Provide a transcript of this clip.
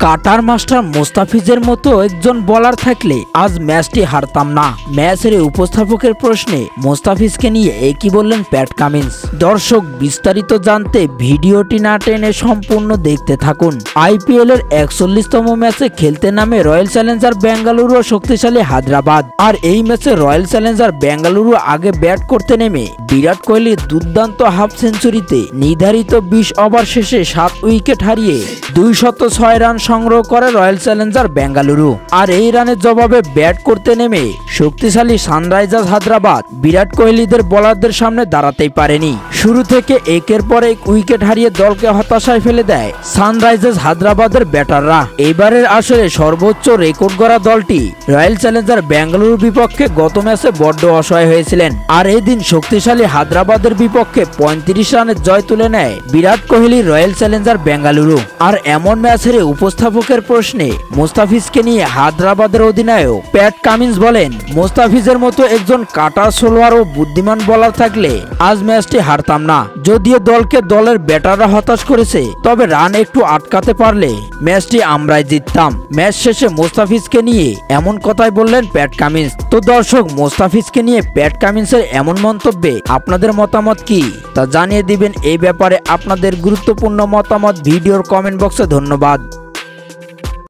Cutter master মোস্তাফিজের মতো একজন bowler থাকলে আজ ম্যাচটি হারতাম না। ম্যাচের উপস্থাপকের প্রশ্নে মোস্তাফিজকে নিয়ে একই বললেন প্যাট কামিন্স। দর্শক, বিস্তারিত জানতে ভিডিওটি না টেনে সম্পূর্ণ দেখতে থাকুন। আইপিএল এর 41তম ম্যাচে খেলতে নামে রয়্যাল চ্যালেঞ্জার বেঙ্গালুরু ও শক্তিশালী হায়দ্রাবাদ। আর এই ম্যাচে রয়্যাল চ্যালেঞ্জার বেঙ্গালুরু আগে ব্যাট করতে নেমে বিরাট কোহলির দুর্দান্ত হাফ সেঞ্চুরিতে নির্ধারিত 20 ওভার শেষে 7 উইকেট হারিয়ে 206 রান সংগ্রহ করে রয়্যাল চ্যালেঞ্জার বেঙ্গালুরু। আর এই রানের জবাবে ব্যাট করতে নেমে শক্তিশালী সানরাইজার্স হায়দ্রাবাদ বিরাট কোহলিদের বোলারদের সামনে দাঁড়াতেই পারেনি। শুরু থেকে একের পর এক উইকেট হারিয়ে দলকে হতাশায় ফেলে দেয় সানরাইজার্স হায়দ্রাবাদের ব্যাটাররা। এবারের আসরে সর্বোচ্চ রেকর্ড গড়া দলটি রয়্যাল চ্যালেঞ্জার বেঙ্গালুরুর বিপক্ষে গত ম্যাচে বড্ড অসহায় হয়েছিলেন। আর এই দিন শক্তিশালী হায়দ্রাবাদের বিপক্ষে 35 রানের জয় তুলে নেয় বিরাট কোহলি রয়্যাল চ্যালেঞ্জার বেঙ্গালুরু। আর এমন ম্যাচের উপস্থাপকের প্রশ্নে মোস্তাফিজকে নিয়ে হায়দ্রাবাদের অধিনায়ক প্যাট কামিন্স বলেন, মোস্তাফিজের মতো একজন কাটার সোলোয়ার ও বুদ্ধিমান বোলার থাকলে আজ ম্যাচটি হারতাম না। যদিও দলের ব্যাটাররা হতাশ করেছে, তবে রান একটু আটকাতে পারলে ম্যাচটি আমরাই জিততাম। ম্যাচ শেষে মোস্তাফিজকে নিয়ে এমন কথাই বললেন প্যাট কামিন্স। তো দর্শক, মোস্তাফিজকে নিয়ে প্যাট কামিন্সের এমন মন্তব্যে আপনাদের মতামত কি তা জানিয়ে দিবেন। এই ব্যাপারে আপনাদের গুরুত্বপূর্ণ মতামত ভিডিওর কমেন্ট বক্সে। ধন্যবাদ।